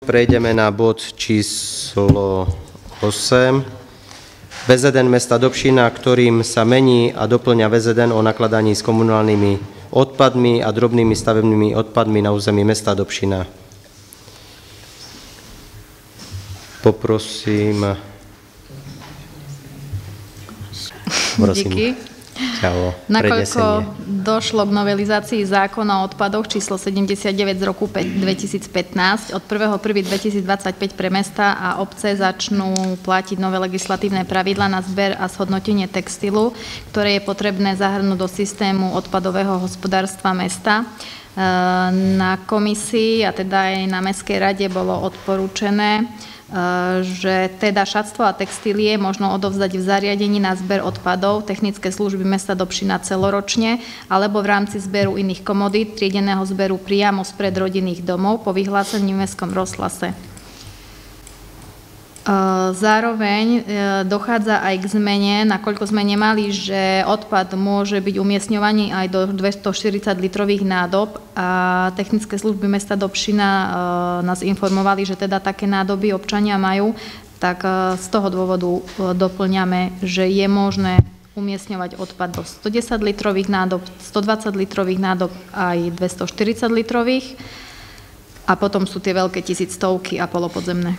Prejdeme na bod číslo 8. VZN mesta Dobšina, ktorým sa mení a doplňa VZN o nakladaní s komunálnymi odpadmi a drobnými stavebnými odpadmi na území mesta Dobšina. Poprosím. Díky. Čau, nakoľko došlo k novelizácii zákona o odpadoch číslo 79 z roku 2015, od 1.1.2025 pre mesta a obce začnú platiť nové legislatívne pravidlá na zber a zhodnotenie textilu, ktoré je potrebné zahrnúť do systému odpadového hospodárstva mesta. Na komisii a teda aj na Mestskej rade bolo odporúčené, že teda šatstvo a textílie možno odovzdať v zariadení na zber odpadov technické služby mesta Dobšina celoročne alebo v rámci zberu iných komodít triedeného zberu priamo spred rodinných domov po vyhlásení v mestskom rozhlase. Zároveň dochádza aj k zmene, nakoľko sme nemali, že odpad môže byť umiestňovaný aj do 240 litrových nádob a technické služby mesta Dobšina nás informovali, že teda také nádoby občania majú, tak z toho dôvodu doplňame, že je možné umiestňovať odpad do 110 litrových nádob, 120 litrových nádob aj 240 litrových a potom sú tie veľké tisícstovky a polopodzemné.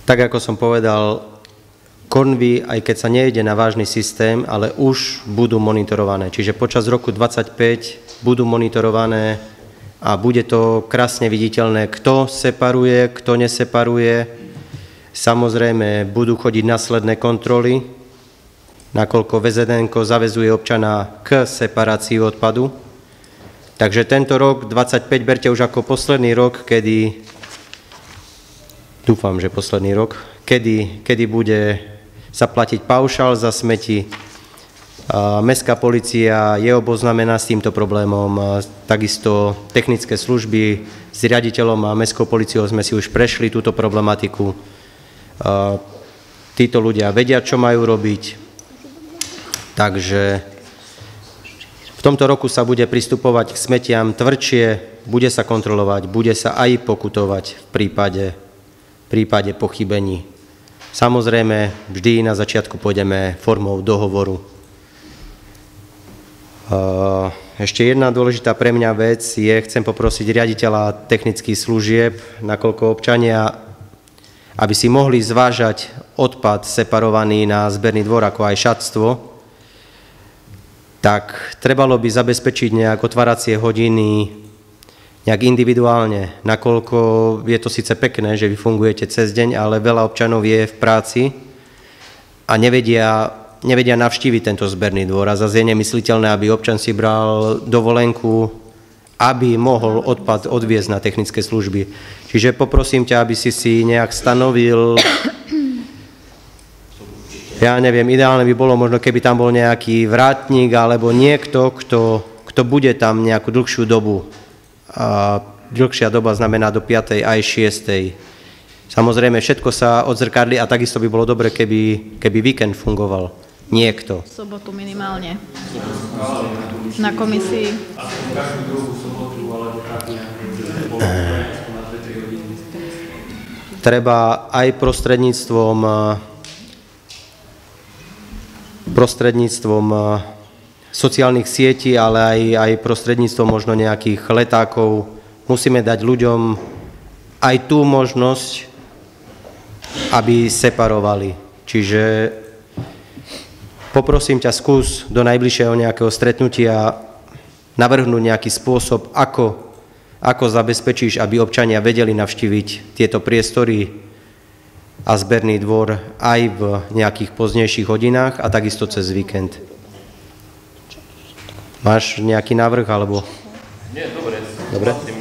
Tak ako som povedal, konvy, aj keď sa nejde na vážny systém, ale už budú monitorované. Čiže počas roku 2025 budú monitorované a bude to krásne viditeľné, kto separuje, kto neseparuje. Samozrejme, budú chodiť následné kontroly, nakoľko VZN-ko zaväzuje občana k separácii odpadu. Takže tento rok 25 berte už ako posledný rok, kedy, dúfam, že posledný rok, kedy bude sa platiť paušál za smeti. Mestská polícia je oboznámená s týmto problémom, takisto technické služby s riaditeľom a mestskou políciou sme si už prešli túto problematiku. Títo ľudia vedia, čo majú robiť, takže v tomto roku sa bude pristupovať k smetiam tvrdšie, bude sa kontrolovať, bude sa aj pokutovať v prípade pochybení. Samozrejme, vždy na začiatku pôjdeme formou dohovoru. Ešte jedna dôležitá pre mňa vec je, chcem poprosiť riaditeľa technických služieb, nakoľko občania, aby si mohli zvážať odpad separovaný na zberný dvor, ako aj šatstvo, tak trebalo by zabezpečiť nejak otváracie hodiny nejak individuálne, nakoľko je to síce pekné, že vy fungujete cez deň, ale veľa občanov je v práci a nevedia navštíviť tento zberný dvor. A zase je nemysliteľné, aby občan si bral dovolenku, aby mohol odpad odviezť na technické služby. Čiže poprosím ťa, aby si nejak stanovil. Ja neviem, ideálne by bolo možno, keby tam bol nejaký vrátnik alebo niekto, kto bude tam nejakú dlhšiu dobu. A dlhšia doba znamená do 5. aj 6. Samozrejme, všetko sa odzrkadli a takisto by bolo dobre, keby víkend fungoval niekto. V sobotu minimálne. Na komisii. Treba aj prostredníctvom sociálnych sietí, ale aj prostredníctvom možno nejakých letákov. Musíme dať ľuďom aj tú možnosť, aby separovali. Čiže poprosím ťa, skús do najbližšieho nejakého stretnutia navrhnúť nejaký spôsob, ako zabezpečíš, aby občania vedeli navštíviť tieto priestory a zberný dvor aj v nejakých poznejších hodinách a takisto cez víkend. Máš nejaký návrh, alebo? Nie, dobre.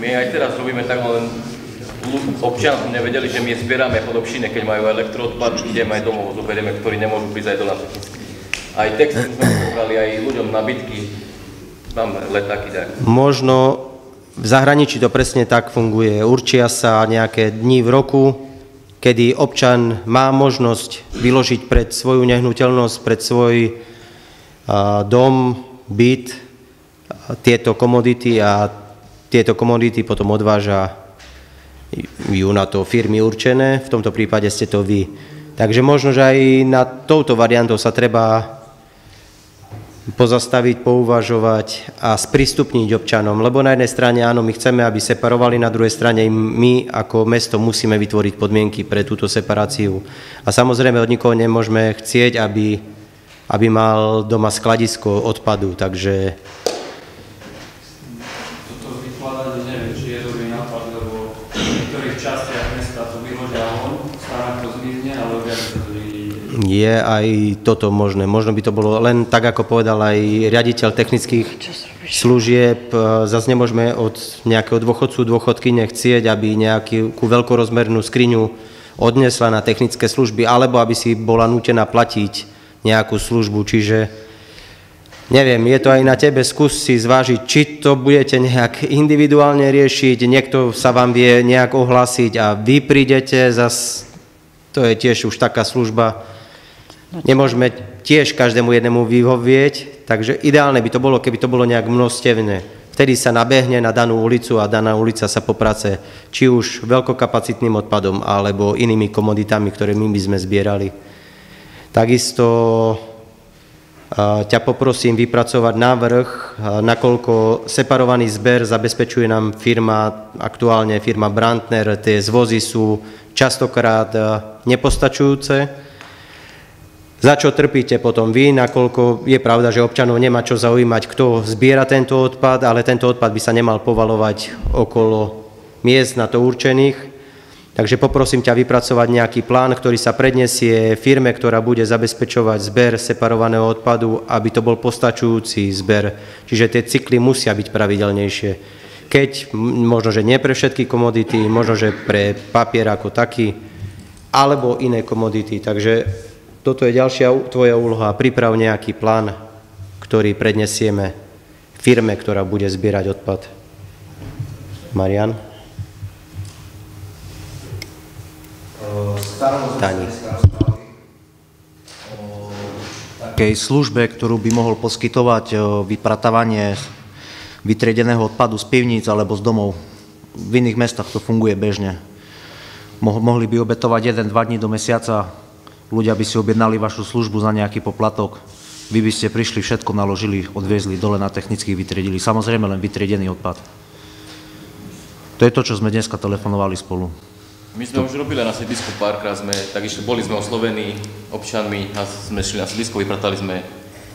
My aj teraz robíme tak, len občania nevedeli, že my zbierame po Dobšine, keď majú elektroodpad, ideme aj domov, zoberieme, ktorí nemôžu prísť aj do nás. Aj texty sme zobrali, aj ľuďom nabytky, máme letáky. Tak. Možno v zahraničí to presne tak funguje. Určia sa nejaké dni v roku, kedy občan má možnosť vyložiť pred svoju nehnuteľnosť, pred svoj dom, byt, tieto komodity a tieto komodity potom odváža ju na to firmy určené, v tomto prípade ste to vy. Takže možno, že aj na touto variantou sa treba pozastaviť, pouvažovať a sprístupniť občanom, lebo na jednej strane áno, my chceme, aby separovali, na druhej strane my ako mesto musíme vytvoriť podmienky pre túto separáciu. A samozrejme od nikoho nemôžeme chcieť, aby mal doma skladisko odpadu, takže... Toto vykladať, neviem, či je dobrý nápad, lebo v niektorých častiach mesta to vyhodia von, stále to zmizne, ale viac sa to niekde. Je aj toto možné. Možno by to bolo len tak, ako povedal aj riaditeľ technických služieb. Zase nemôžeme od nejakého dôchodcu, dôchodkyne chcieť, aby nejakú veľkorozmernú skriňu odnesla na technické služby, alebo aby si bola nútená platiť nejakú službu. Čiže neviem, je to aj na tebe, skús si zvážiť, či to budete nejak individuálne riešiť, niekto sa vám vie nejak ohlásiť a vy prídete, zase to je tiež už taká služba. Nemôžeme tiež každému jednému vyhovieť, takže ideálne by to bolo, keby to bolo nejak množstevné. Vtedy sa nabehne na danú ulicu a daná ulica sa poprace či už veľkokapacitným odpadom, alebo inými komoditami, ktoré my by sme zbierali. Takisto ťa poprosím vypracovať návrh, nakoľko separovaný zber zabezpečuje nám aktuálne firma Brandner, tie zvozy sú častokrát nepostačujúce. Za čo trpíte potom vy, nakoľko je pravda, že občanov nemá čo zaujímať, kto zbiera tento odpad, ale tento odpad by sa nemal povalovať okolo miest na to určených. Takže poprosím ťa vypracovať nejaký plán, ktorý sa predniesie firme, ktorá bude zabezpečovať zber separovaného odpadu, aby to bol postačujúci zber. Čiže tie cykly musia byť pravidelnejšie. Keď, možno, že nie pre všetky komodity, možno, že pre papier ako taký, alebo iné komodity. Takže toto je ďalšia tvoja úloha. Priprav nejaký plán, ktorý prednesieme firme, ktorá bude zbierať odpad. Marian? Tani. O takej službe, ktorú by mohol poskytovať vypratávanie vytriedeného odpadu z pivníc alebo z domov. V iných mestách to funguje bežne. Mohli by obetovať 1-2 dní do mesiaca, ľudia by si objednali vašu službu za nejaký poplatok, vy by ste prišli, všetko naložili, odviezli dole na technických, vytriedili. Samozrejme len vytriedený odpad. To je to, čo sme dneska telefonovali spolu. My sme už robili na sídlisku párkrát, takisto boli sme oslovení občanmi a sme šli na sídlisko, vypratali sme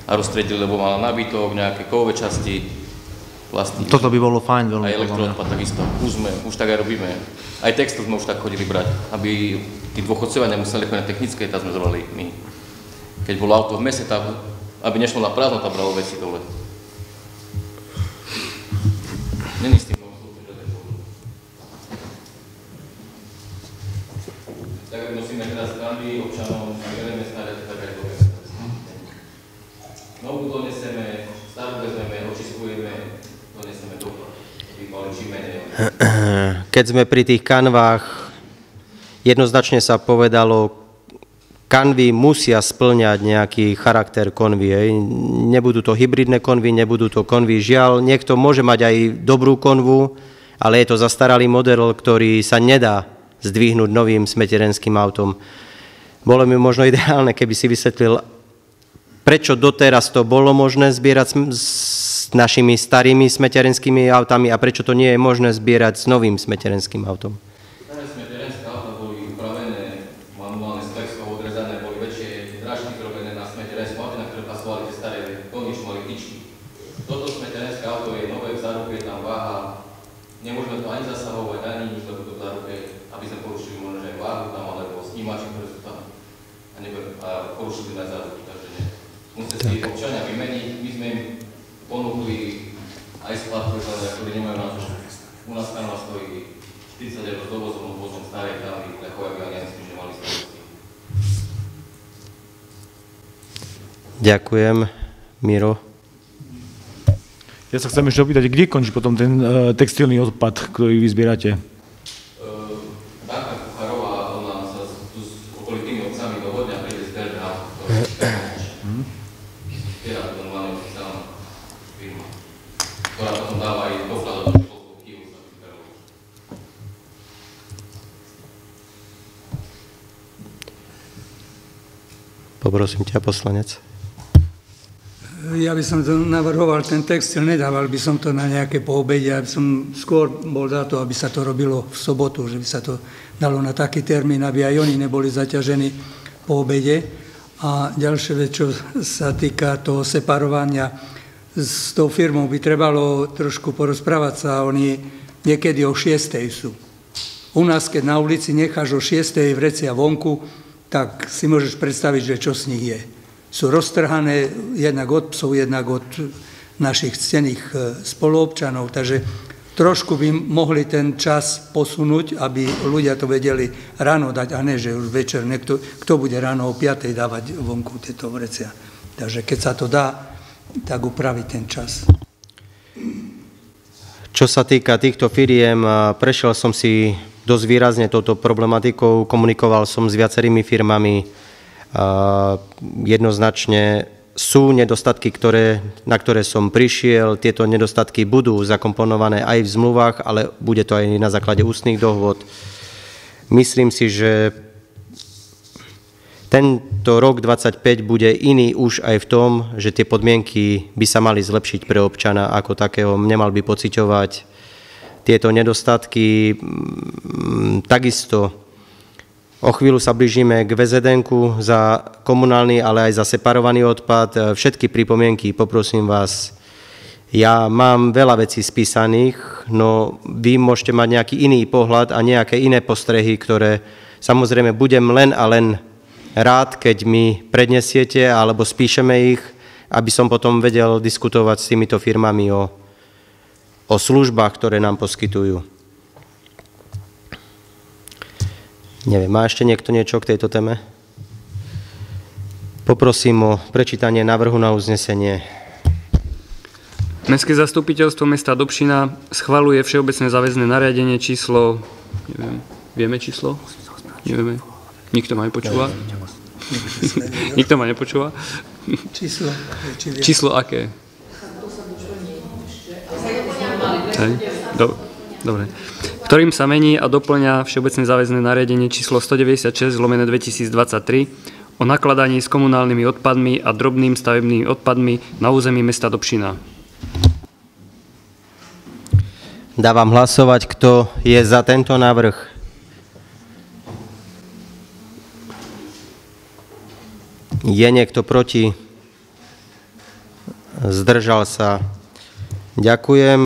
a roztriedili, lebo mala nábytok, nejaké kovové časti, plastík. Toto by bolo fajn veľmi. Aj elektroodpad takisto. Už tak aj robíme. Aj textil sme už tak chodili brať, aby tí dôchodcovia nemuseli na technické, tam sme zvolali my. Keď bolo auto v meste, aby nešlo na prázdno, tam bralo veci dole. Není s tým tak ak nosíme teraz kandy občanom, nebudeme stále tak aj dobre. Novú doneseme, starú vezmeme, očiskujeme, doneseme dole. Keď sme pri tých kanvách, jednoznačne sa povedalo, kanvy musia spĺňať nejaký charakter konvy. Nebudú to hybridné konvy, nebudú to konvy. Žiaľ, niekto môže mať aj dobrú konvu, ale je to zastaralý model, ktorý sa nedá zdvihnúť novým smeterenským autom. Bolo mi možno ideálne, keby si vysvetlil, prečo doteraz to bolo možné zbierať s našimi starými smeterenskými autami a prečo to nie je možné zbierať s novým smeterenským autom. Staré smeterenské auta boli upravené, manuálne spekskou odrezané, boli väčšie drážniky robené na smeterenskom aute, na ktoré pasovali tie staré konie, čo mali tyčky. Toto smeterenské auto je nové, v záruke je tam váha, nemôžeme to ani zasahovať, ani nič do v záruke, aby sme porušili možno aj váhu tam, alebo snímači, ktoré sú tam a porušili na záruky, takže nie. Musíte si občania vymeniť, my sme im ponúkli aj sklad, ktorí nemajú na to. U nás kanva stojí 40 € z dovozu, no vozom staré kanvy, lechové by ani nemyslím, že mali starosti. Ďakujem. Miro? Ja sa chcem ešte opýtať, kde končí potom ten textilný odpad, ktorý vy zbierate? Danka Kucharová, ona sa tu s okolitými obcami dohodne a príde zber na to, zbiera to normálne oficiálna firma. dáva aj dokladať do školského knihu sa pripravilo. Poprosím ťa, poslanec. Ja by som to navrhoval, ten textil, nedával by som to na nejaké poobede, ja by som skôr bol za to, aby sa to robilo v sobotu, že by sa to dalo na taký termín, aby aj oni neboli zaťažení po obede. A ďalšia vec, čo sa týka toho separovania, s tou firmou by trebalo trošku porozprávať sa, oni niekedy o 6. sú. U nás, keď na ulici necháš o 6. vrecia vonku, tak si môžeš predstaviť, že čo z nich je. Sú roztrhané jednak od psov, jednak od našich ctených spoluobčanov, takže trošku by mohli ten čas posunúť, aby ľudia to vedeli ráno dať, a ne, že už večer kto bude ráno o 5. dávať vonku tieto vrecia. Takže keď sa to dá, tak upraviť ten čas. Čo sa týka týchto firiem, prešiel som si dosť výrazne touto problematikou, komunikoval som s viacerými firmami. Jednoznačne sú nedostatky, na ktoré som prišiel. Tieto nedostatky budú zakomponované aj v zmluvách, ale bude to aj na základe ústnych dohôd. Myslím si, že tento rok 2025 bude iný už aj v tom, že tie podmienky by sa mali zlepšiť pre občana ako takého. Nemal by pociťovať tieto nedostatky. Takisto o chvíľu sa blížime k VZN-ku za komunálny, ale aj za separovaný odpad. Všetky pripomienky, poprosím vás, ja mám veľa vecí spísaných, no vy môžete mať nejaký iný pohľad a nejaké iné postrehy, ktoré samozrejme budem len a len rád, keď mi prednesiete alebo spíšeme ich, aby som potom vedel diskutovať s týmito firmami o službách, ktoré nám poskytujú. Neviem, má ešte niekto niečo k tejto téme? Poprosím o prečítanie návrhu na uznesenie. Mestské zastupiteľstvo mesta Dobšina schvaľuje všeobecné záväzné nariadenie číslo... Vieme číslo? Nevieme. Nikto ma nepočúva? Nikto ma nepočúva? Číslo? Číslo aké? Dobre. Ktorým sa mení a doplňa všeobecné záväzné nariadenie číslo 196/2023 o nakladaní s komunálnymi odpadmi a drobným stavebnými odpadmi na území mesta Dobšina. Dávam hlasovať, kto je za tento návrh. Je niekto proti? Zdržal sa? Ďakujem.